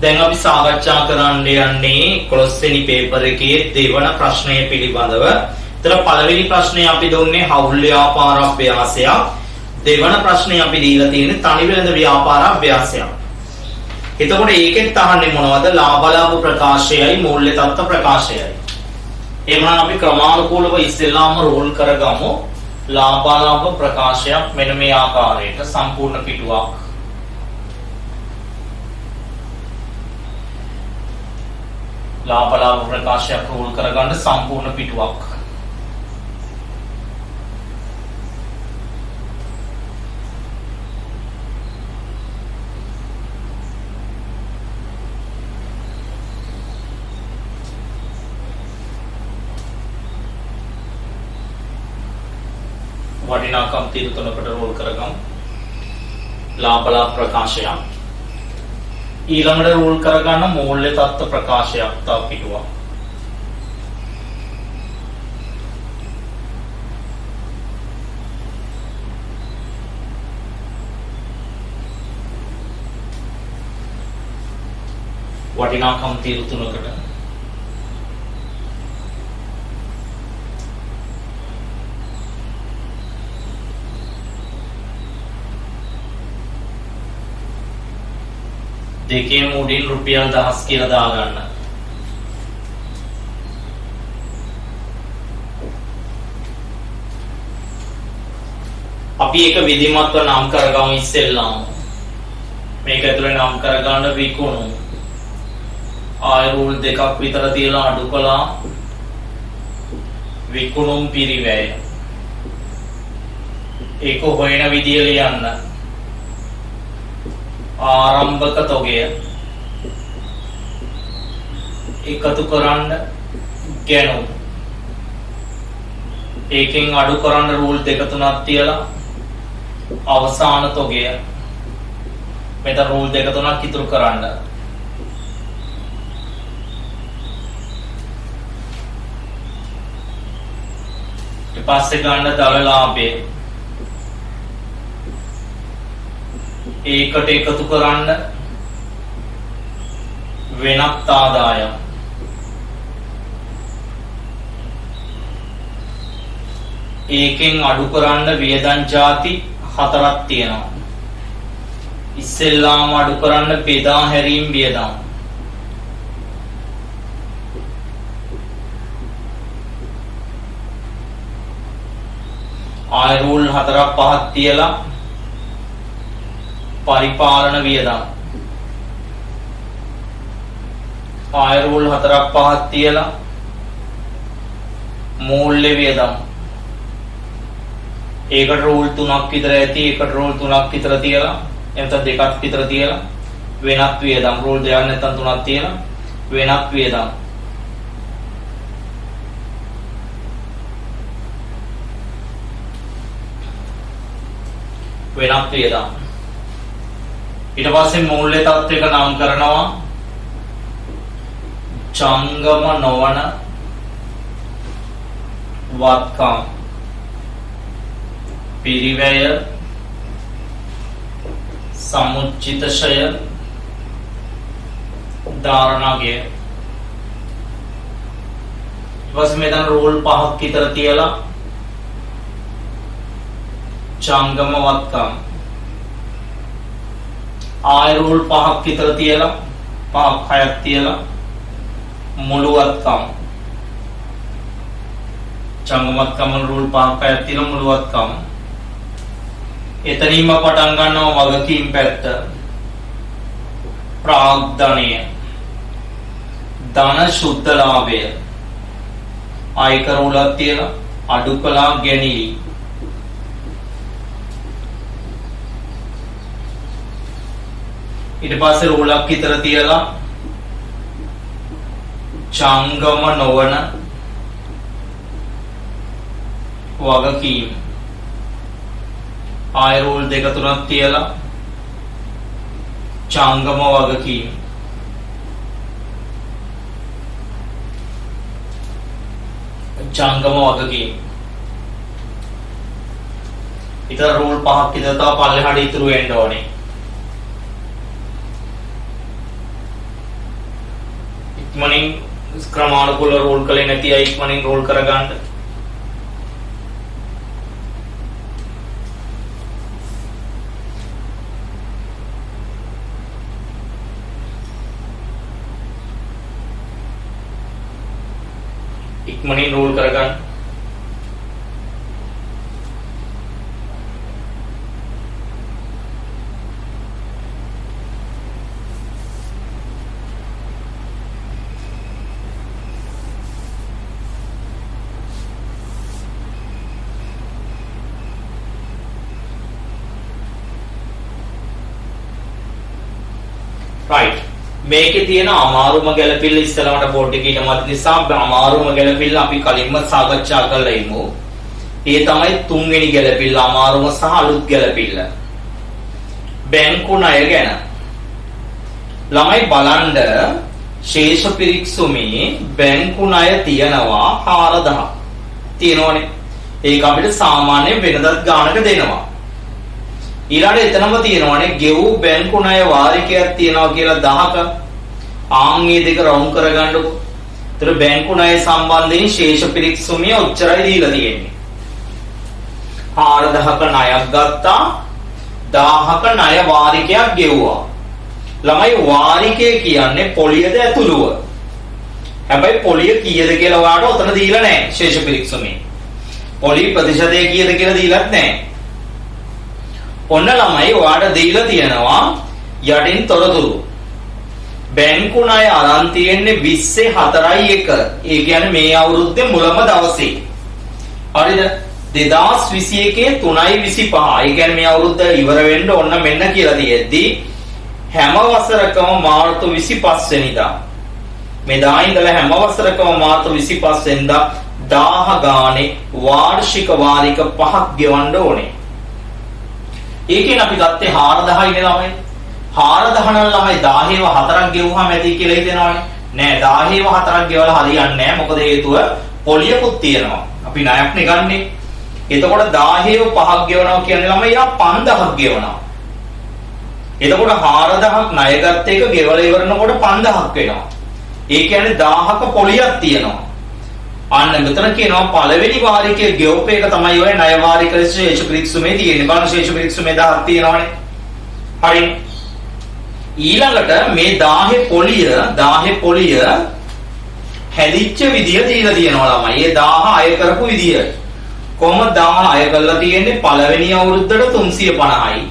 දැන් අපි සාකච්ඡා කරන්න යන්නේ 11 වෙනි පේපර් එකේ දෙවන ප්‍රශ්නය පිළිබඳව. ඒතර පළවෙනි ප්‍රශ්නේ අපි දුන්නේ හවුල් ව්‍යාපාර අභ්‍යාසයක්. දෙවන ප්‍රශ්නේ අපි දීලා තියෙන්නේ තනි වෙළඳ ව්‍යාපාර අභ්‍යාසයක්. එතකොට ඒකෙත් අහන්නේ මොනවද? ලාභ ප්‍රකාශයයි මූල්‍ය තත්ත්ව ප්‍රකාශයයි. එහෙනම් අපි ක්‍රමානුකූලව ඉස්සෙල්ලාම රෝල් කරගමු. ලාභ ප්‍රකාශයක් මෙන්න මේ ආකාරයට සම්පූර්ණ පිටුවක්. ලාභ ප්‍රකාශයක් රෝල් කරගන්න සම්පූර්ණ පිටුවක්. වටිනාකම් තීරු තුනකට රෝල් කරගමු. ලාභ ප්‍රකාශයක්. ඊළඟට රෝල් කරගන්න මූල්‍ය තත්ත්ව ප්‍රකාශයක් තව පිටුවක්. වටිනාකම් තීරු තුනකට දෙකේම උඩින් රුපියල් 1000 කියලා දාගන්න. අපි එක විධිමත්ව නම් කරගමු ඉස්සෙල්ලාම. මේක ඇතුලේ නම් කරගන්න විකුණු. ආය රූල් දෙකක් විතර තියලා අඩු කළා. විකුණුම් පිරිවැය. ඒක හොයන විදිය ලියන්න. ආරම්භක තොගය එකතු කරන්න ගැනුම්. ඒකෙන් අඩු කරන්න රූල් දෙක තුනක් තියලා අවසාන තොගය මෙතන රූල් දෙක තුනක් ඉතුරු කරන්න. ඊට පස්සේ ගන්න දල ලාභය ඒකට එකතු කරන්න වෙනත් ආදායම්. ඒකෙන් අඩු කරන්න වියදම් ಜಾති හතරක් තියෙනවා. ඉස්සෙල්ලාම අඩු කරන්න බෙදා හැරීම් වියදම්. ආය රූල් 4-5ක් තියලා පරිපාලන වියදම්. ආය රූල් 4-5ක් තියලා මූල්‍ය වියදම්. ඒකට රූල් 3ක් විතර ඇති. ඒකට රූල් 3ක් විතර තියලා එතන දෙකක් විතර තියලා වෙනත් වියදම්. රූල් 2ක් නැත්නම් 3ක් තියලා වෙනත් වියදම්. වෙනත් වියදම්. ඊට පස්සේ මූල්‍ය තත්ත්වයක නම් කරනවා ජංගම නොවන වත්කම් පිරිවැය සමුච්චිතශය ධාරණාගය. ඊපස්සේ මෙතන රූල් 5ක් විතර තියලා ජංගම වත්කම් ආය රූල් 5ක් විතර තියලා 5-6ක් තියලා මුළු වත්කම්. ජංගමවත්කම රූල් 5-6ක් තියලා මුළු වත්කම්. එතනින්ම පටන් ගන්නවා වගකීම් පැත්ත. ප්‍රාග්ධනය ධන ශුද්ධ ලාභය ආයකර රූලක් තියලා අඩු කළා ගැනීම. ඊට පස්සේ රූලක් විතර තියලා ජංගම නොවන වගකීම්. ආය රූල් 2-3ක් තියලා ජංගම වගකීම්. ජංගම වගකීම්. ඉතින් රූල් 5ක් විතර තව පල්ලෙහාට ඉතුරු වෙන්න ඕනේ. ඉක්මනින් ක්‍රමානුකූල රෝල් කළේ නැති අය ඉක්මනින් රෝල් කරගන්න. ඉක්මනින් රෝල් කරගන්න. right මේකේ තියෙන අමාරුම ගැළපිල්ල ඉස්සලවට බෝඩ් එකේ ඊට මත නිසා අමාරුම ගැළපිල්ල අපි කලින්ම සාකච්ඡා කරලා ඉමු. ඒ තමයි තුන්වෙනි ගැළපිල්ල අමාරුම සහ අලුත් ගැළපිල්ල. බැංකු ණය ගැන. ළමයි බලන්න ශේෂ පිරික්සුමේ බැංකු ණය තියනවා 4000. තියෙනවනේ. ඒක අපිට සාමාන්‍ය වෙනදත් ගානක දෙනවා. ඊළඟට එතනම තියෙනවානේ ගෙවූ බැංකු ණය වාරිකයක් තියනවා කියලා 10ක. ආන් මේ දෙක රවුන්ඩ් කරගන්නකො. ඒතර බැංකු ණය සම්බන්ධයෙන් ශේෂ පිරික්සුමිය ඔච්චරයි දීලා තියෙන්නේ. 4000ක ණයක් ගත්තා 1000ක ණය වාරිකයක් ගෙවුවා. ළමයි වාරිකය කියන්නේ පොලියද ඇතුළුව. හැබැයි පොලිය කීයද කියලා ඔයාලට උතන දීලා නැහැ ශේෂ පිරික්සුමේ. පොලිය ප්‍රතිශතය කීයද කියලා දීලත් නැහැ. ඔන්න ළමයි ඔයාට දීලා තියෙනවා යටින් තොරතුරු. බැංකු ණය අරන් තියෙන්නේ 24.1. ඒ කියන්නේ මේ අවුරුද්දේ මුලම දවසේ. හරිද? 2021 3.25. ඒ කියන්නේ මේ අවුරුද්ද ඉවර වෙන්න ඔන්න මෙන්න කියලා තියෙද්දි හැම වසරකම මාර්තු 25 වෙනිදා මෙදා ඉඳලා හැම වසරකම මාර්තු 25 වෙනිදා 1000 ගානේ වාර්ෂික වාරික 5ක් ගෙවන්න ඕනේ. ඒකෙන් අපි ගත්තේ 4000 නේ ළමයි. 4000 නම් ළමයි 1000ව 4ක් ගෙවුවාම ඇති කියලා හිතෙනවනේ. නෑ 1000ව 4ක් ගෙවලා හරියන්නේ නෑ. මොකද හේතුව පොලියකුත් තියෙනවා. අපි ණයක් නේ ගන්නෙ. එතකොට 1000ව 5ක් ගෙවනවා කියන්නේ ළමයි යා 5000ක් ගෙවනවා. එතකොට 4000ක් ණය ගත්ත එක ගෙවලා ඉවරනකොට 5000ක් වෙනවා. ඒ කියන්නේ 1000ක පොලියක් තියෙනවා. අන්න මෙතන කියනවා පළවෙනි වාරිකයේ ගෙවප එක තමයි ඔය ණය වාරික ශේෂ පිරික්සුමේ තියෙන්නේ. බලන්න ශේෂ පිරික්සුමේ 1000ක් තියෙනවනේ. හරි. ඊළඟට මේ 1000 පොලිය හැදිච්ච විදිය දීලා තියෙනවා ළමයි. ඒ 1000 අය කරපු විදිය. කොහොමද 1000 අය කරලා තියෙන්නේ? පළවෙනි අවුරුද්දට 350යි.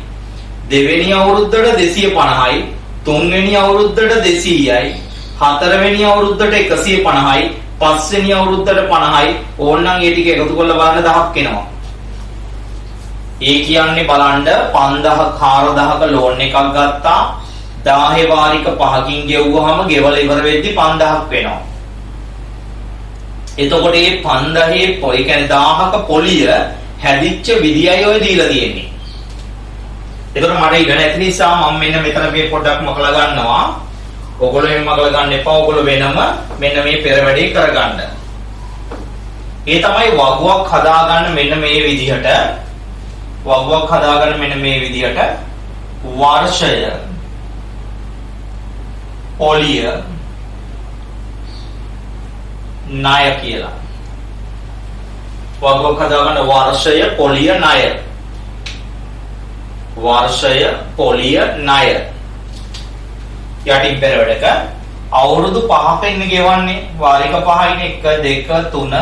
දෙවෙනි අවුරුද්දට 250යි. තුන්වෙනි අවුරුද්දට 200යි. හතරවෙනි අවුරුද්දට 150යි. පස්වෙනි අවුරුද්දට 50යි. ඕනනම් ඒ ටික එකතු කරලා බලන්න 1000ක් එනවා. ඒ කියන්නේ බලන්න 5000ක් 4000ක ලෝන් එකක් ගත්තා 1000 වාරික 5කින් ගෙවුවාම ගෙවල ඉවර වෙද්දි 5000ක් වෙනවා. එතකොට මේ 5000 පොයි කියන්නේ 1000ක පොලිය හැදිච්ච විදියයි ඔය දීලා තියෙන්නේ. එතකොට මට ඉගෙන නැති නිසා මම මෙන්න මෙතන මේ පොඩ්ඩක් මකලා ගන්නවා. ඔයගොල්ලෝ එහෙම මගල ගන්න එපා. ඔයගොල්ලෝ වෙනම මෙන්න මේ පෙර වැඩේ කරගන්න. ඒ තමයි වගුවක් හදාගන්න මෙන්න මේ විදිහට. වගුවක් හදාගන්න මෙන්න මේ විදිහට වර්ෂය පොලිය ණය කියලා. වගුවක් හදාගන්න වර්ෂය පොලිය ණය. වර්ෂය පොලිය ණය. යටින් පෙරවැඩක අවුරුදු 5ක ඉන්නේ ගෙවන්නේ වාරික 5යිනේ 1 2 3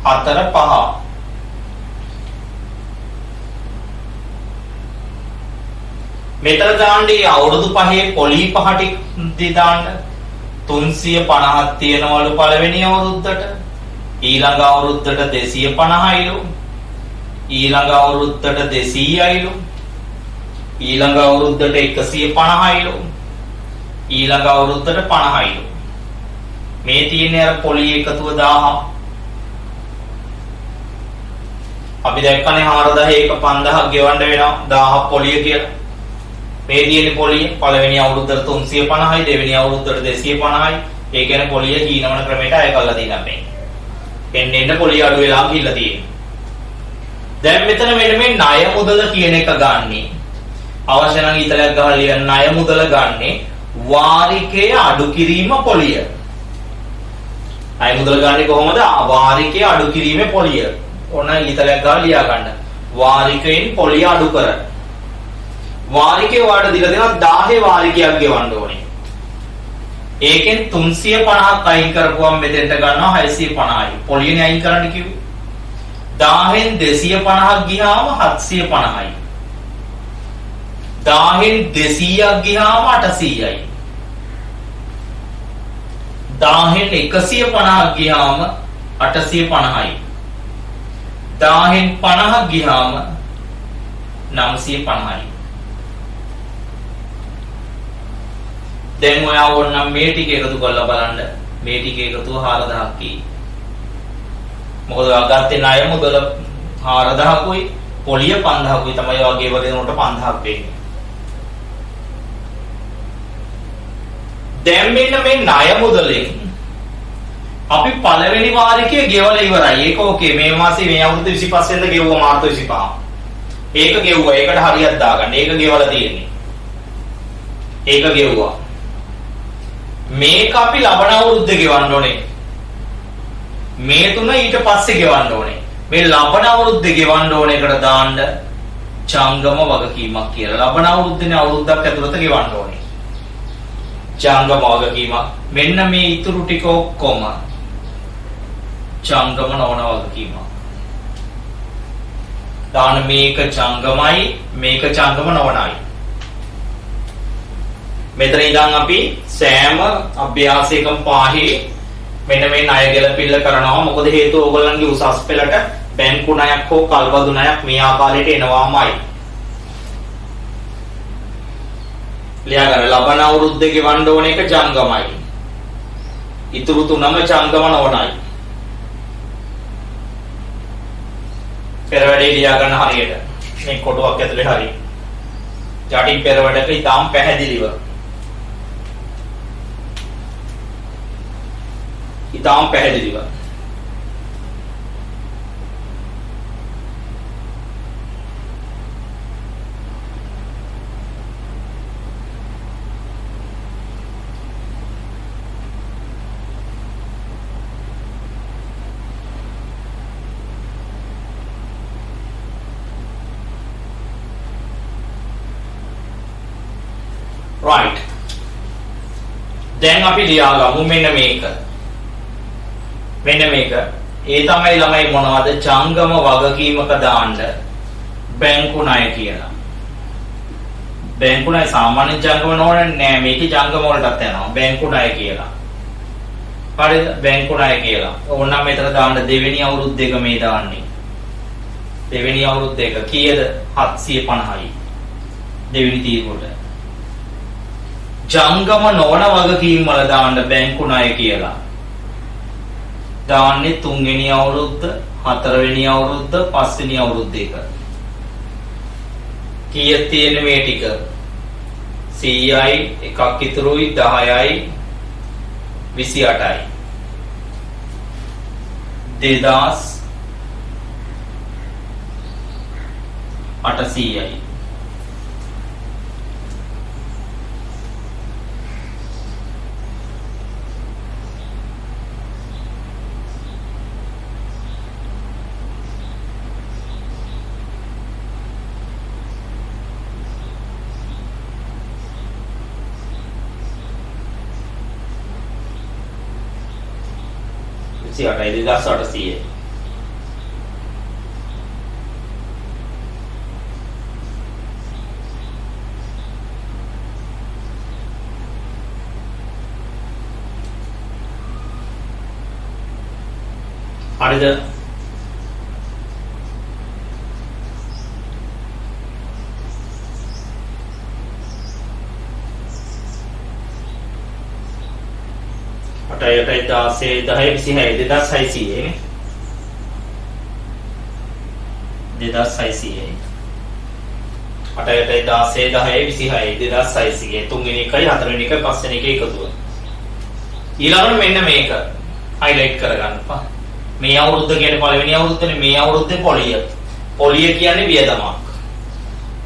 4 5. මෙතන දාන්නේ අවුරුදු 5 පොලි 5 ටික දාන්න 350ක් තියනවලු පළවෙනි අවුරුද්දට. ඊළඟ අවුරුද්දට 250යිලු. ඊළඟ අවුරුද්දට 200යිලු. ඊළඟ අවුරුද්දට 150යිලු. ඊළඟ අවුරුද්දට 50යිලු. මේ තියෙන්නේ අර පොලි එකතුව 1000. අපි දැක්කනේ 4000 එක 5000ක් ගෙවන්න වෙනවා 1000 පොලිය කියලා. මේ තියෙන්නේ පොලිය පළවෙනි අවුරුද්දට 350යි දෙවෙනි අවුරුද්දට 250යි. ඒ කියන්නේ පොලිය හීනවන ක්‍රමයට අය කරලා තියෙනවා මේ. එන්න පොලිය අඩු වෙලා ගිහිල්ලා තියෙනවා. දැන් මෙතන මෙන්න මේ ණය මුදල කියන එක ගන්නෙ. අවශ්‍ය නම් ඊතලයක් ගහලා ලියන්න ණය මුදල ගන්නෙ වාරිකයේ අඩු කිරීම පොලිය. අය මුදල ගන්නේ කොහොමද? වාරිකයේ අඩු කිරීමේ පොලිය. ඔන්න ඊතලයක් ගාලා ලියා ගන්න. වාරිකයෙන් පොලිය අඩු කර. වාරිකේ වාට දීලා දෙනවා 1000 වාරිකයක් ගෙවන්න ඕනේ. ඒකෙන් 350ක් අයින් කරපුවම මෙතෙන්ට ගන්නවා 650යි. පොලියනේ අයින් කරන්න කිව්වේ. 1000න් 250ක් ගියාම 750යි. 1000න් 200ක් ගියාම 800යි. 1000න් 150ක් ගියාම 850යි. 1000න් 50ක් ගියාම 950යි. දැන් ඔයා ඕනනම් මේ ටික එකතු කරලා බලන්න. මේ ටික එකතුව 4000ක් කී. මොකද ඔයා ගත්තේ ණය මුදල 4000කුයි පොලිය 5000කුයි තමයි ඔයා ගෙව දෙනකොට 5000ක් වෙන්නේ. දැන් මෙන්න මේ ණය මුදලෙන් අපි පළවෙනි වාරිකයේ ගෙවලා ඉවරයි. ඒක ඕකේ. මේ මාසේ මේ අවුරුදු 25 වෙනිදා ගෙවුවා මාර්තු 25. ඒක ගෙවුවා. ඒකට හරියක් දාගන්න. ඒක ගෙවලා තියෙන්නේ. ඒක ගෙවුවා. මේක අපි ලබන අවුරුද්දේ ගෙවන්න ඕනේ. මේ තුන ඊට පස්සේ ගෙවන්න ඕනේ. මේ ලබන අවුරුද්දේ ගෙවන්න ඕන එකට දාන්න ජංගම වගකීමක් කියලා. ලබන අවුරුද්දේ අවුරුද්දක් ඇතුළත ගෙවන්න ඕනේ. ජංගම වගකීමක්. මෙන්න මේ ඉතුරු ටික ඔක්කොම ජංගම නොවන වගකීමක්. දාන්න මේක ජංගමයි මේක ජංගම නොවනයි. මෙතන ඉඳන් අපි සෑම අභ්‍යාසයකම පාහේ මෙන්න මේ ණය ගැලපිල්ල කරනවා. මොකද හේතුව ඕගොල්ලන්ගේ උසස් පෙළට බැංකු ණයක් හෝ කල්බදු ණයක් මේ ආකාරයට එනවාමයි. ලියා ගන්න. ලබන අවුරුද්දේ ගෙවන්න ඕන එක ජංගමයි. ඉතුරු තුනම ජංගම නොවනයි. පෙර වැඩේ ලියා ගන්න හරියට. මේ කොටුවක් ඇතුලේ හරිය. යටින් පෙර වැඩක ඉතාම පැහැදිලිව. ඉතාම පැහැදිලිව. right. දැන් අපි ලියාගමු මෙන්න මේක. මෙන්න මේක. ඒ තමයි ළමයි මොනවද? ජංගම වගකීමක දාන්න බැංකු ණය කියලා. බැංකු ණය සාමාන්‍ය ජංගම නෝනේ නෑ. මේකේ ජංගම වලටත් යනවා. බැංකු ණය කියලා. හරිද? බැංකු ණය කියලා. ඕනනම් මෙතන දාන්න දෙවෙනි අවුරුද්ද එක මේ දාන්නේ. දෙවෙනි අවුරුද්ද එක කීයද? 750යි. දෙවෙනි තීරුවට. ජංගම නොවන වගකීම් වල දාන්න බැංකු ණය කියලා. දාන්නේ 3 වෙනි අවුරුද්ද, 4 වෙනි අවුරුද්ද, 5 වෙනි අවුරුද්ද එක. කීයක් තියෙන මේ ටික? 100යි, එකක් ඉතුරුයි 10යි 28යි. 2800යි. siapa ini dah sort sih ada අටයට 16 10 26 2600 නේ 2600 අටයට 16 10 26 2600 තුන්වෙනි එකයි හතරවෙනි එකයි පස්වෙනි එකයි එකතුව ඊළඟට මෙන්න මේක highlight කරගන්නපා මේ අවුරුද්ද කියන්නේ පළවෙනි අවුරුද්දනේ මේ අවුරුද්දේ පොලිය කියන්නේ වියදමක්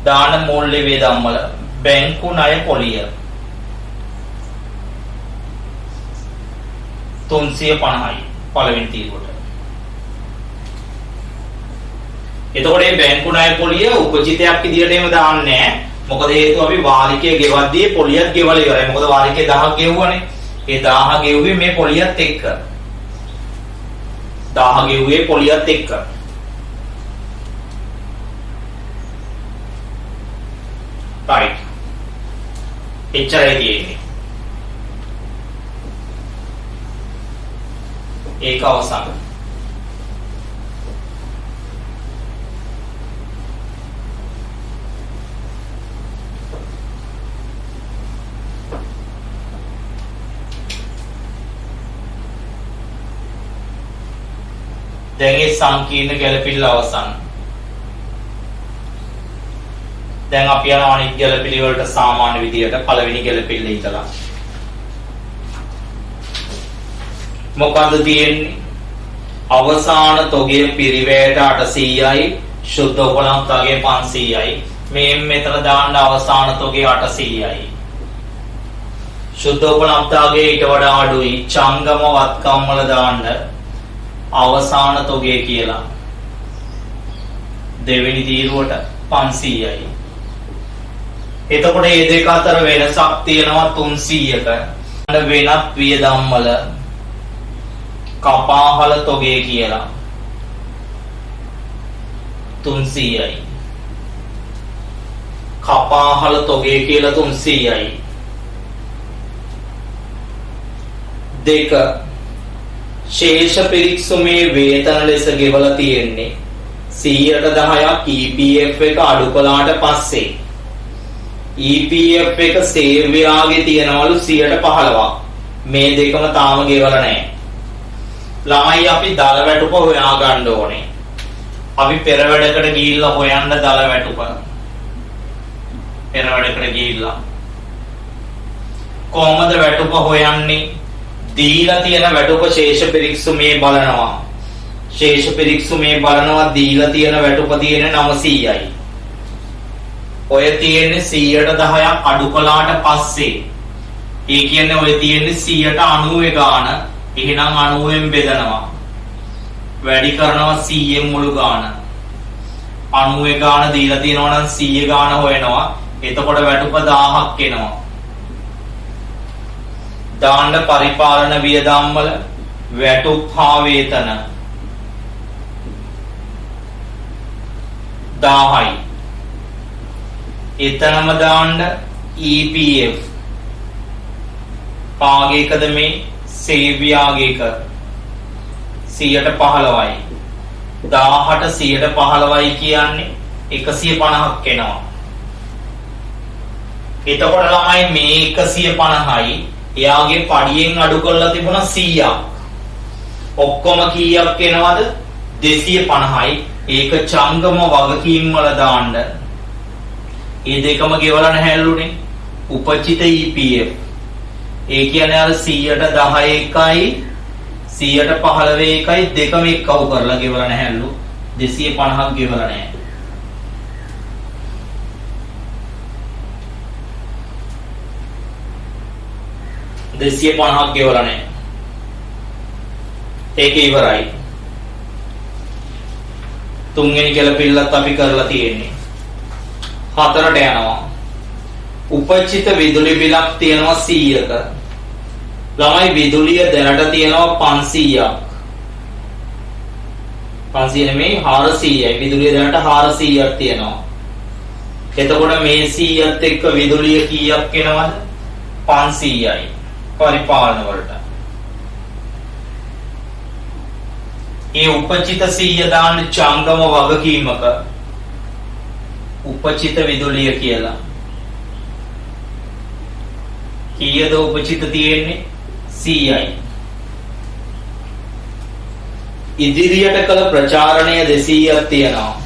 දාන මූල්‍ය වියදම් වල බැංකු ණය පොලිය 350යි පළවෙනි තීරුවට. එතකොට මේ බැංකු ණය පොලිය උපජිතයක් විදියට එහෙම දාන්නේ නැහැ. මොකද හේතුව අපි වාරිකයේ ගෙවද්දී පොලියත් ගෙවලා ඉවරයි. මොකද වාරිකයේ 1000ක් ගෙවුවනේ. ඒ 1000 ගෙවුවේ මේ පොලියත් එක්ක. 1000 ගෙවුවේ පොලියත් එක්ක. right. එච්චරයි තියෙන්නේ. ඒක අවසන්. දැන් ඒ සංකීර්ණ ගැළපිල්ල අවසන්. දැන් අපි යන අනිත් ගැළපිලි වලට සාමාන්‍ය විදියට පළවෙනි ගැළපිල්ල ඉඳලා. මොකද්ද තියෙන්නේ? අවසාන තොගය පිරිවැයට 800යි, ශුද්ධ උපලම්භතාවය 500යි. මේ මෙතන දාන්න අවසාන තොගය 800යි. ශුද්ධ උපලම්භතාවය ඊට වඩා අඩුයි. චංගම වත්කම් වල දාන්න අවසාන තොගය කියලා. දෙවෙනි තීරුවට 500යි. එතකොට මේ දෙක අතර වෙනසක් තියෙනවා 300ක. වෙනත් වියදම් වල කපාහල තොගය කියලා 300යි. කපාහල තොගය කියලා 300යි. දෙක ශේෂ පිරික්සුමේ වේතන ලෙස ගෙවලා තියෙන්නේ 110ක් EPF එක අඩු කළාට පස්සේ EPF එක සේවයාගේ තියනවලු 15%ක්. මේ දෙකම තාම ගෙවලා නැහැ. ළමයි අපි දල වැටුප හොයා ගන්න ඕනේ. අපි පෙර වැඩකට ගිහිල්ලා හොයන්න දල වැටුප. පෙර වැඩකට ගිහිල්ලා කොහොමද වැටුප හොයන්නේ? දීලා තියෙන වැටුප ශේෂ පිරික්සුමේ බලනවා. ශේෂ පිරික්සුමේ බලනවා දීලා තියෙන වැටුප තියෙන 900යි. ඔය තියෙන්නේ 110ක් අඩු කළාට පස්සේ. ඒ කියන්නේ ඔය තියෙන්නේ 190 ගාන. එහෙනම් 90ෙන් බෙදනවා. වැඩි කරනවා 100ෙන් මුළු ගාන. 90 ගාන දීලා තියෙනවා නම් 100 ගාන හොයනවා. එතකොට වැටුප 1000ක් එනවා. දාන්න පරිපාලන වියදම් වල වැටුප් හා වේතන 1000යි. එතනම දාන්න EPF කාගේකද මේ සේවයාගේක 115යි. 18 115යි කියන්නේ 150ක් එනවා. එතකොට ළමයි මේ 150යි එයාගේ පඩියෙන් අඩු කරලා තිබුණා 100ක්. ඔක්කොම කීයක් එනවද? 250යි. ඒක චංගම වගකීම් වල දාන්න. මේ දෙකම ගෙවලා නැහැලුනේ. උපචිත EPF. ඒ කියන්නේ අර 110 එකයි 115 එකයි දෙකම එක්කව කරලා ගෙවලා නැහැලු. 250ක් ගෙවලා නැහැ. දෙසිය 50ක් ගෙවලා නැහැ. ඒක ඉවරයි. තුන්වෙනි ගැළපිල්ලත් අපි කරලා තියෙන්නේ. හතරට යනවා. උපචිත විදුලි බිලක් තියෙනවා 100ක. ළමයි විදුලිය දැනට තියෙනවා 500ක්. 500 නෙමෙයි 400යි. විදුලිය දැනට 400ක් තියෙනවා. එතකොට මේ 100ත් එක්ක විදුලිය කීයක් එනවද? 500යි. පරිපාලන වලට. ඒ උපචිත 100 දාන්න චංගම වගකීමක උපචිත විදුලිය කියලා. කීයද උපචිත තියෙන්නේ? 100යි. ඉදිරියට කළ ප්‍රචාරණය 200ක් තියෙනවා.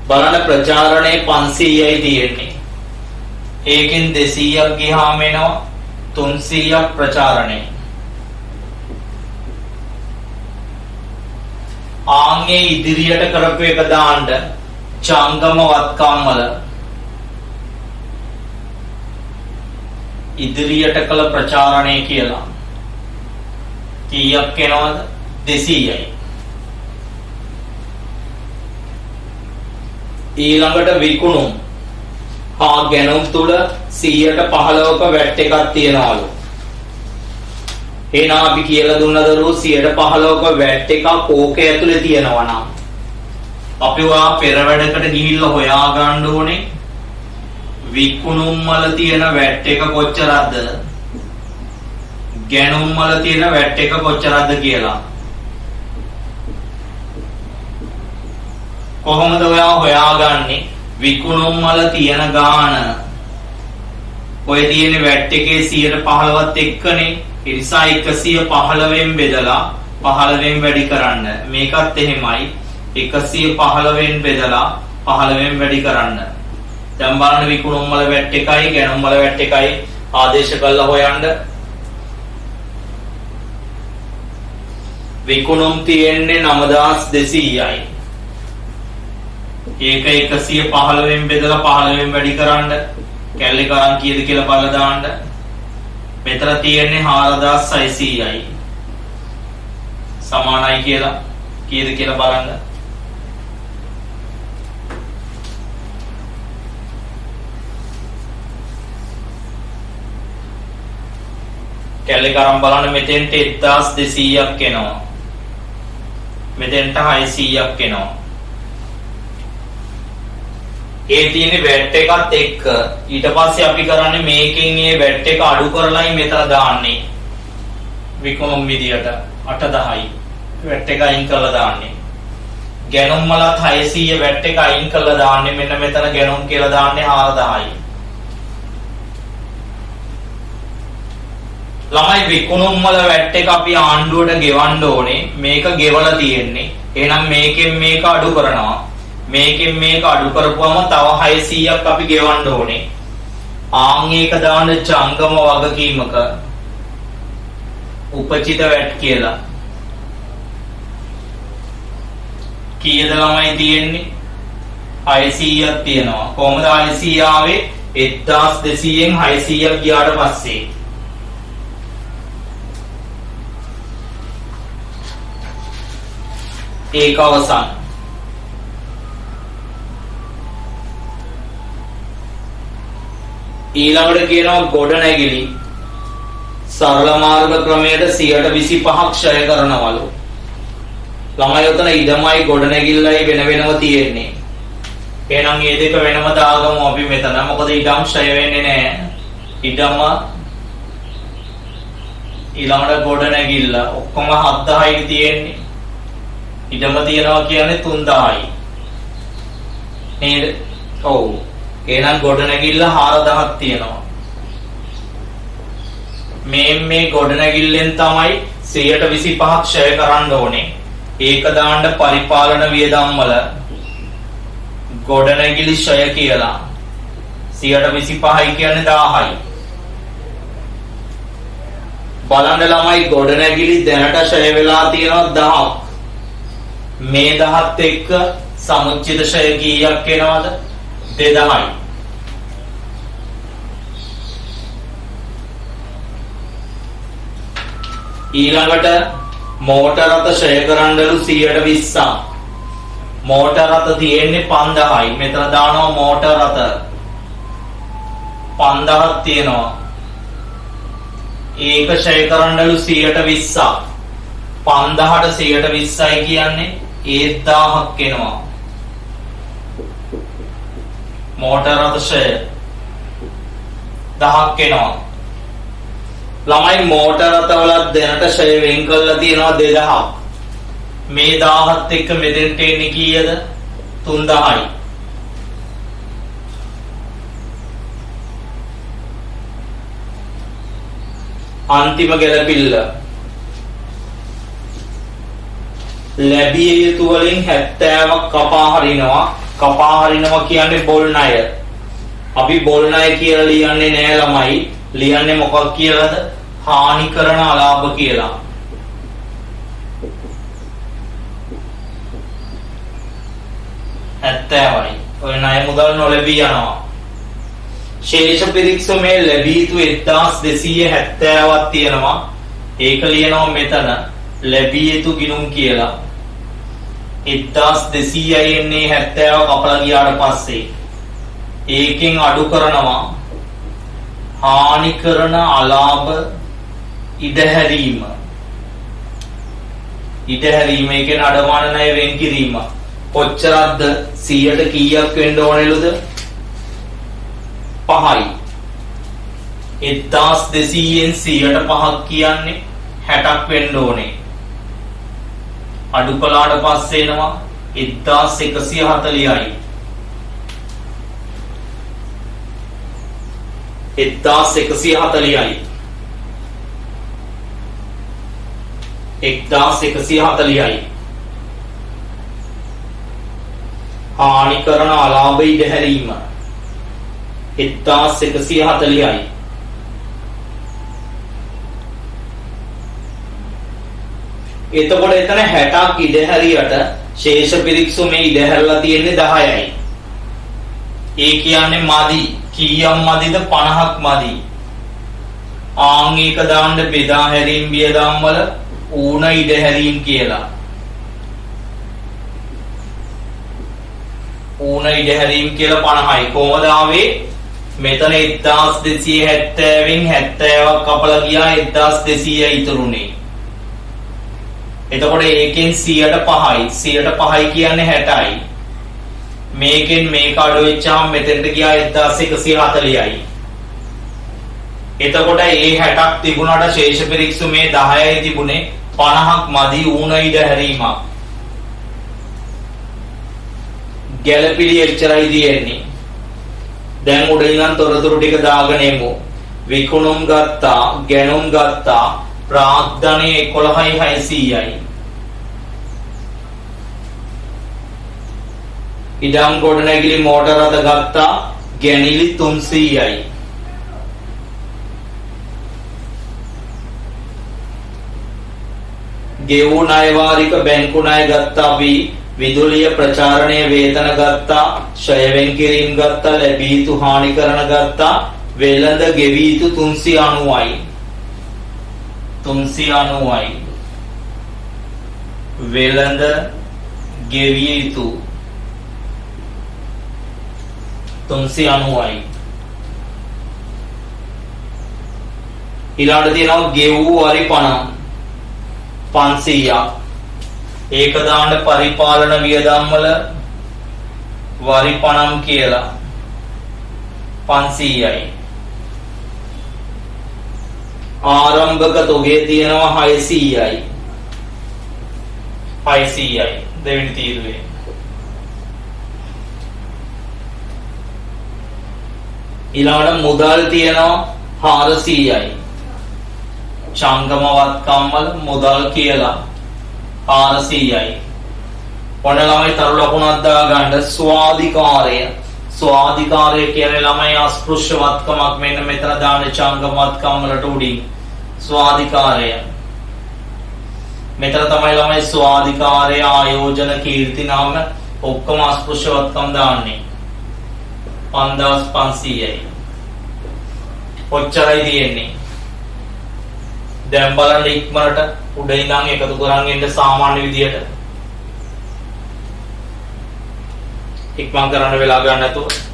බලන ප්‍රචාරණය 500යි තියෙන්නේ. ඒකෙන් 200ක් ගියාම එනවා 300ක් ප්‍රචාරණය. ආන්ගේ ඉදිරියට කරපු එක දාන්න චංගම වත්කම් වල ඉදිරියට කළ ප්‍රචාරණය කියලා කීයක් එනවද 200යි. ඊළඟට විකුණුම් හා ගැනුම් තුල 115ක වැට් එකක් තියනවලු. එහෙනම් අපි කියලා දුන්නද 115ක වැට් එකක් ඕකේ ඇතුලේ තියෙනවා නම් අපි ඔයා පෙර වැඩකට ගිහිල්ලා හොයා ගන්න ඕනේ විකුණුම් වල තියෙන වැට් එක කොච්චරද ගැනුම් වල තියෙන වැට් එක කොච්චරද කියලා. කොහොමද ඔයා හොයාගන්නේ විකුණුම් වල තියෙන ගාණ ඔය තියෙන වැට් එකේ 115ත් එක්කනේ. ඒ නිසා 115න් බෙදලා 15න් වැඩි කරන්න. මේකත් එහෙමයි 115න් බෙදලා 15න් වැඩි කරන්න. දැන් බලන්න විකුණුම් වල වැට් එකයි ගැනුම් වල වැට් එකයි ආදේශ කරලා හොයන්න. විකුණුම් තියෙන්නේ 9200යි. ඒක 115න් බෙදලා 15න් වැඩි කරන්න. කැලේ කරන් කීයද කියලා බලලා දාන්න. මෙතන තියෙන්නේ 4600යි. සමානයි කියලා කීයද කියලා බලන්න. කැලේ කරන් බලන්න මෙතෙන්ට 1200ක් එනවා. මෙතෙන්ට 600ක් එනවා. ඒ තියෙන වැට් එකත් එක්ක ඊට පස්සේ අපි කරන්නේ මේකෙන් මේ වැට් එක අඩු කරලායි මෙතන දාන්නේ. විකුණුම් විදියට 810යි වැට් එක අයින් කරලා දාන්නේ. ගැනුම් වලත් 600 වැට් එක අයින් කරලා දාන්නේ. මෙන්න මෙතන ගැනුම් කියලා දාන්නේ 4000යි. ළමයි විකුණුම් වල වැට් එක අපි ආණ්ඩුවට ගෙවන්න ඕනේ. මේක ගෙවලා තියෙන්නේ. එහෙනම් මේකෙන් මේක අඩු කරනවා. මේකෙන් මේක අඩු කරපුවම තව 600ක් අපි ගෙවන්න ඕනේ. ආන් ඒක දාන්න ජංගම වගකීමක උපචිත වැට් කියලා. කීයද ළමයි තියෙන්නේ? 600ක් තියෙනවා. කොහොමද 600 ආවේ? 1200න් 600ක් ගියාට පස්සේ ඒක අවසන්. ඊළඟට කියනවා ගොඩනැගිලි සරල මාර්ග ක්‍රමයට 125ක් ක්ෂය කරනවලු. ළමයි උතන ඉඩමයි ගොඩනැගිල්ලයි වෙන වෙනම තියෙන්නේ. එහෙනම් මේ දෙක වෙනම දාගමු අපි මෙතන. මොකද ඉඩම් ක්ෂය වෙන්නේ නැහැ. ඉඩම ඊළඟට ගොඩනැගිල්ල ඔක්කොම 7000යි තියෙන්නේ. ඉඩම තියනවා කියන්නේ 3000යි. නේද? ඔව්. එහෙනම් ගොඩනැගිල්ල 4000ක් තියෙනවා. මේ ගොඩනැගිල්ලෙන් තමයි 125ක් ක්ෂය කරන්න ඕනේ. ඒක දාන්න පරිපාලන වියදම් වල ගොඩනැගිලි ක්ෂය කියලා. 125යි කියන්නේ 1000යි. බලන්න ළමයි ගොඩනැගිලි දැනට ක්ෂය වෙලා තියෙනවා 1000ක්. මේ 10ත් එක්ක සමුච්චිත ක්ෂය කීයක් එනවද? 2000යි. ඊළඟට මෝටර රථ ක්ෂය කරන්නලු 120ක්. මෝටර රථ තියෙන්නේ 5000යි. මෙතන දානවා මෝටර රථ 5000ක් තියෙනවා. ඒක ක්ෂය කරන්නලු 120ක්. 5000ට 120යි කියන්නේ 1000ක් එනවා. මෝටර රථ ක්ෂය 1000ක් එනවා. ළමයි මෝටර රථවලත් දැනට ක්ෂය වෙන් කරලා තියෙනවා 2000ක්. මේ 1000ත් එක්ක මෙතෙන්ට එන්නේ කීයද? 3000යි. අන්තිම ගැලපිල්ල ලැබිය යුතු වලින් 70ක් කපා හරිනවා. කපා හරිනවා කියන්නේ බොල් ණය. අපි බොල් ණය කියලා ලියන්නේ නෑ ළමයි. ලියන්නේ මොකක් කියලාද? හානි කරන අලාභ කියලා. ඇත්තමයි. ඔය ණය මුදල් නොලැබී යනවා. ශේෂ පිරික්සමේ ලැබී යුතු 1270ක් තියෙනවා. ඒක ලියනවා මෙතන ලැබිය යුතු ගිණුම් කියලා. 1200යි එන්නේ 70 කපලා ගියාට පස්සේ ඒකෙන් අඩු කරනවා හානි කරන අලාභ ඉඩහැරීම. ඉඩහැරීම කියන්නේ අඩමාන ණය වෙන් කිරීම. කොච්චරක්ද 100ට කීයක් වෙන්න ඕනෙලුද? 5යි. 1200න් 100ට 5ක් කියන්නේ 60ක් වෙන්න ඕනේ. අඩු කළාට පස්සේ එනවා 1140යි. 1140යි. 1140යි. හානි කරන අලාභ ඉඩහැරීම 1140යි. එතකොට එතන 60ක් ඉඩහැරියට ශේෂ පිරික්සුමේ ඉඩහැරලා තියෙන්නේ 10යි. ඒ කියන්නේ මදි. කීයක් මදිද? 50ක් මදි. ආන් එක දාන්න බෙදා හැරීම් වියදම් වල ඌණ ඉඩහැරීම් කියලා. ඌණ ඉඩහැරීම් කියලා 50යි. කොහොමද ආවේ? මෙතන 1270න් 70ක් කපලා ගියා 1200 ඉතුරුනේ. එතකොට ඒකෙන් 100ට 5යි. 100ට 5යි කියන්නේ 60යි. මේකෙන් මේක අඩු වෙච්චාම මෙතෙන්ට ගියා 1140යි. එතකොට ඒ 60ක් තිබුණාට ශේෂ පිරික්සුමේ 10යි තිබුණේ 50ක් මදි ඌණ ඉඩහැරීමක්. ගැළපිලි එච්චරයි තියෙන්නේ. දැන් උඩ ඉඳන් තොරතුරු ටික දාගෙන එමු. විකුණුම් ගත්තා, ගැනුම් ගත්තා, ප්‍රාග්ධනය 11,600යි. ඉඩම් ගොඩනැගිලි මෝටර රථ ගත්තා, ගැනිලි 300යි. ගෙවූ ණය වාරික බැංකු ණය ගත්තා අපි, විදුලිය ප්‍රචාරණය වේතන ගත්තා, ෂය වෙන් කිරීම ගත්තා, ලැබී යුතු හානි කරන ගත්තා, වෙළඳ ගෙවී යුතු 390යි. 390යි. වෙළඳ ගෙවිය යුතු 390යි. ඊළඟට තියෙනවා ගෙවූ වරි පണം 500ක්. ඒක දාන්න පරිපාලන වියදම් වල වරි පണം කියලා 500යි. ආරම්භක තොගේ තියෙනවා 600යි. 600යි දෙවෙනි තීරුවේ. ඊළඟට මුදල් තියෙනවා 400යි. චංගම වත්කම් වල මුදල් කියලා 400යි. ඔන්න ළමයි තරු ලකුණක් දාගන්න. ස්වාධිකාරය. ස්වාධිකාරය කියන්නේ ළමයි අස්පෘශ්‍ය වත්කමක්. මෙන්න මෙතන දාන චංගම වත්කම් වලට උඩින් ස්වාධිකාරය. මෙතන තමයි ළමයි ස්වාධිකාරය, ආයෝජන, කීර්ති නාම ඔක්කොම අස්පෘශ්‍ය වත්කම් දාන්නේ. 5500යි. ඔච්චරයි තියෙන්නේ. දැන් බලන්න ඉක්මනට උඩ ඉඳන් එකතු කරන් එන්න සාමාන්‍ය විදියට. ඉක්මන් කරන්න වෙලා ගන්න නැතුව.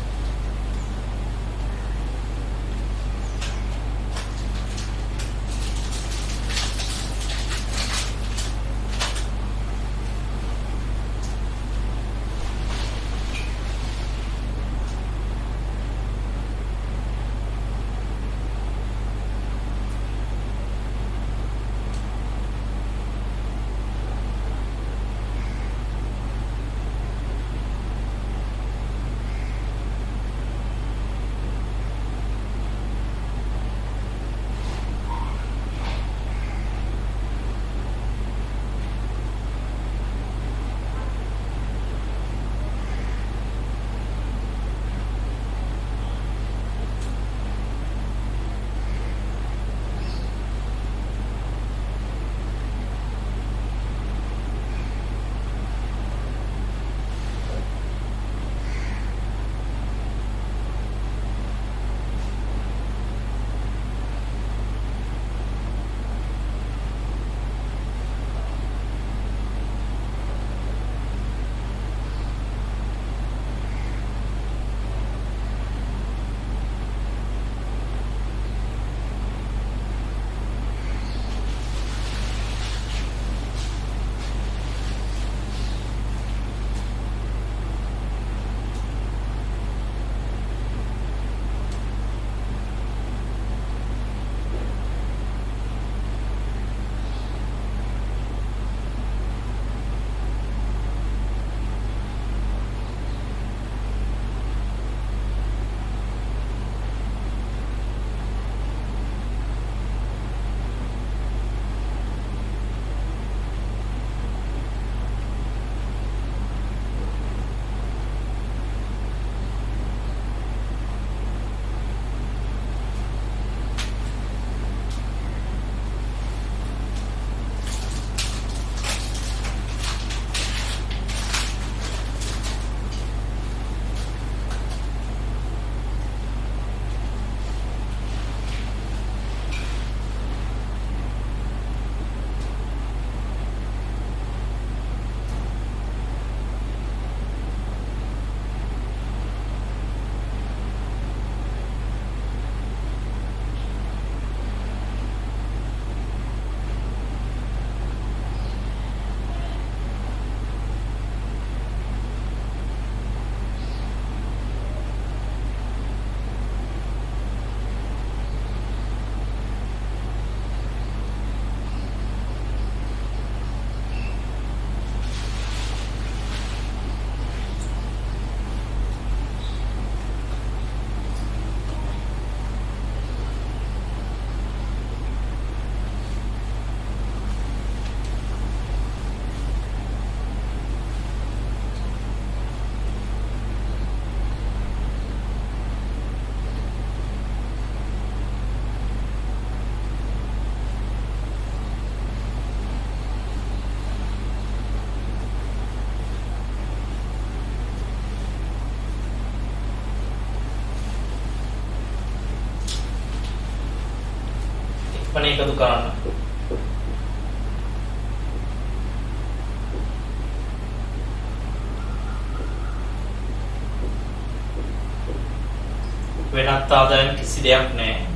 ඔන්න එකතු කරන්න. වෙනත් ආදායම් කිසි දෙයක් නැහැ.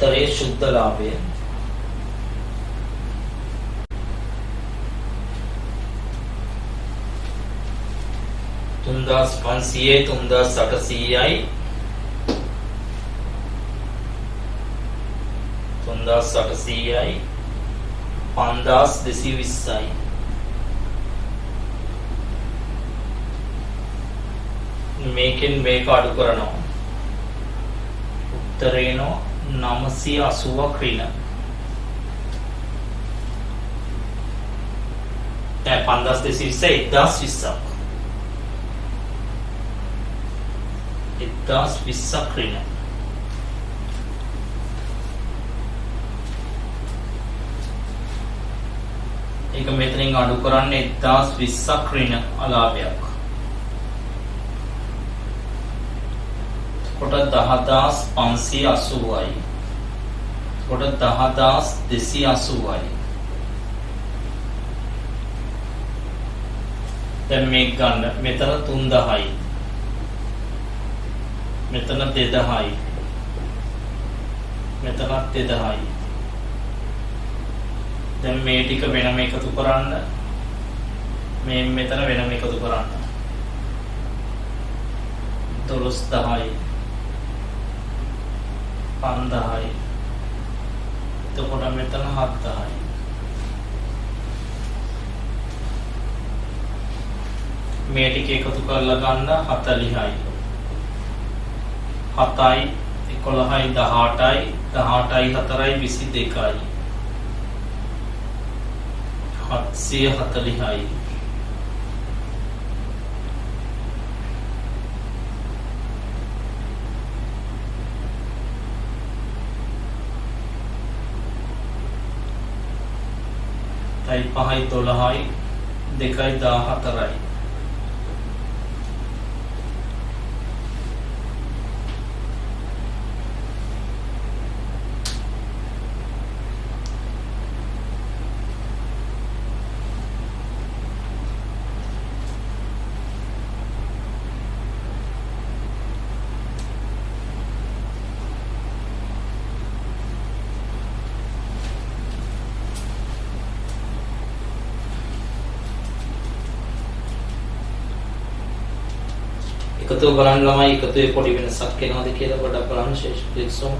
උත්තරේ සුද්ධ ලාභය. තුන්දාස් 500යි 3800යි 3800යි 5220යි. මේකෙන් මේක අඩු කරනවා. උත්තරේනෝ 980ක් ඍණ. දැන් 5220 1020ක්. 1020ක් ඍණ. ඒක මෙතනින් අඩු කරන්නේ 1020ක් ඍණ අලාභයක්. කොට 10580යි. කොට 10280යි. දැන් මේක ගන්න. මෙතන 3000යි. මෙතන 2000යි. මෙතන 2000යි. දැන් මේ ටික වෙනම එකතු කරන්න. මේ මෙතන වෙනම එකතු කරන්න. 12000යි. 5000යි. එතකොට මෙතන 7000යි. මේ ටික එකතු කරලා ගන්න 40යි. 7යි 11යි 18යි 18යි 4යි 22යි. 740යි. තයි 5යි 12යි 2යි 14යි. එකතු බලන්න ළමයි එකතුවේ පොඩි වෙනසක් වෙනවද කියලා පොඩ්ඩක් බලන්න ශේෂ ක්ලික්සොම.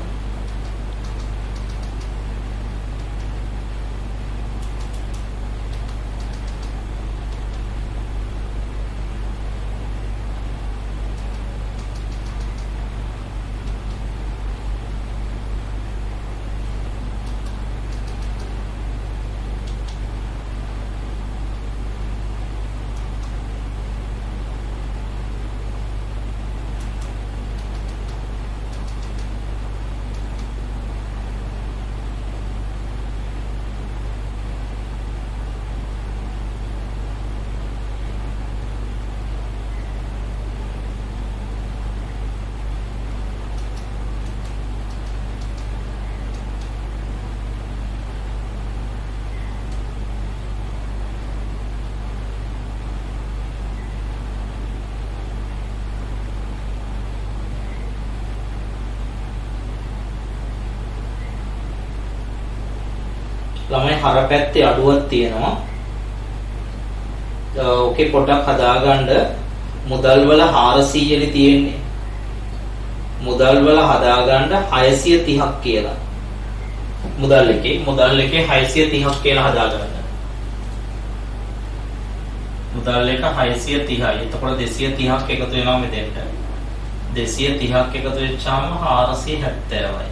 ළමයි හර පැත්තේ අඩුවක් තියෙනවා. ඕකේ පොඩ්ඩක් හදාගන්න. මුදල් වල 400 නේ තියෙන්නේ. මුදල් වල හදාගන්න 630ක් කියලා. මුදල් එකේ 630ක් කියලා හදාගන්න. මුදල් එක 630යි. එතකොට 230ක් එකතු වෙනවා මෙතෙන්ට. 230ක් එකතු වෙච්චාම 470යි.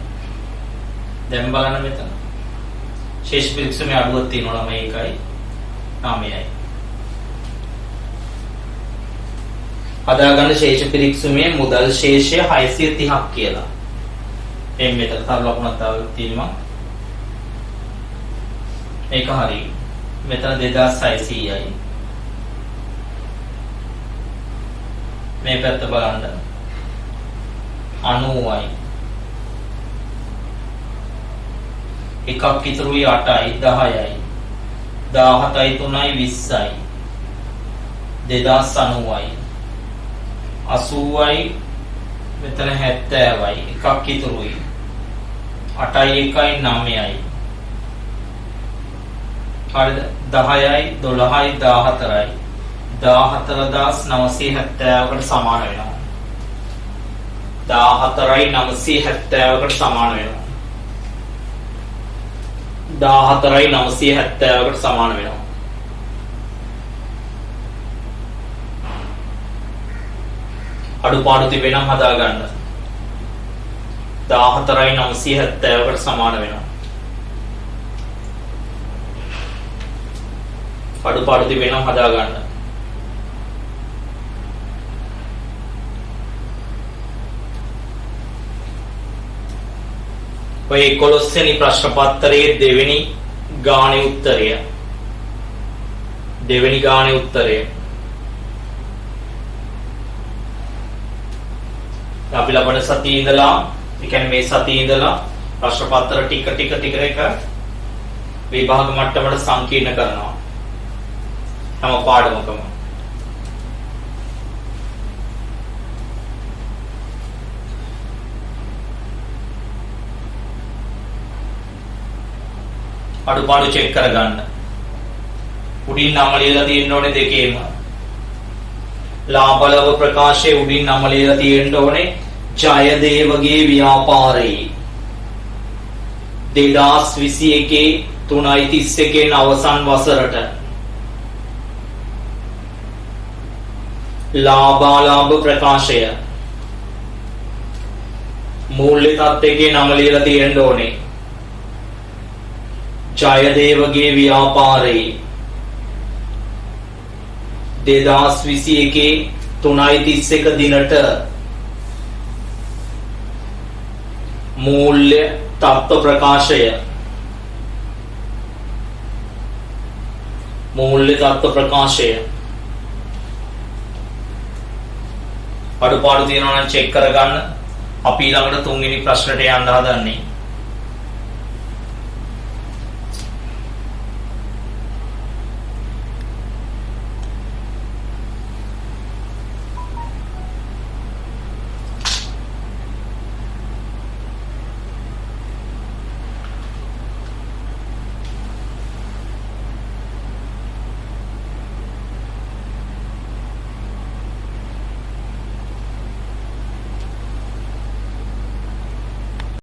දැන් බලන්න මෙතන. ශේෂ පිරික්සමේ අඩුවක් තියෙනවා 9යි 9යි. හදාගන්න ශේෂ පිරික්සමේ මුදල් ශේෂය 630ක් කියලා. එම් මෙතන තව ලකුණක් තියෙනවා. ඒක හරියි. මෙතන 2600යි. මේ පැත්ත බලන්න 90යි. එකක් ඉතුරුයි 8යි 10යි 17යි 3යි 20යි 2090යි 80යි මෙතන 70යි එකක් ඉතුරුයි 8යි 1යි 9යි හරිද 10යි 12යි 14යි 14970කට සමාන වෙනවා 14970කට සමාන වෙනවා 14970කට සමාන වෙනවා අඩුපාඩු තිබෙනම් හදා ගන්න 14970කට සමාන වෙනවා අඩුපාඩු තිබෙනම් හදා ගන්න ඔය 11 වෙනි ප්‍රශ්න පත්‍රයේ දෙවෙනි ගානේ උත්තරය අපි ලබන සතියේ ඉඳලා ඒ කියන්නේ මේ සතියේ ඉඳලා ප්‍රශ්න පත්‍ර ටික එක විභාග මට්ටමට සංකීර්ණ කරනවා හැම පාඩමකම අඩුපාඩු චෙක් කරගන්න. උඩින් නම ලියලා තියෙන්න ඕනේ දෙකේම. ලාභලව ප්‍රකාශයේ උඩින් නම ලියලා තියෙන්න ඕනේ ජයදේවගේ ව්‍යාපාරේ 2021 3:31 අවසන් වසරට ලාභාලාභ ප්‍රකාශය මූල්‍ය තත්ත්වයේ නම ලියලා තියෙන්න ඕනේ ජයදේවගේ ව්‍යාපාරේ 2021 3:31 දිනට මූල්‍ය තත්ත්ව ප්‍රකාශය අඩුපාඩු තියෙනවා නම් චෙක් කරගන්න. අපි ඊළඟට 3 වෙනි ප්‍රශ්නට යන්න හදන්නේ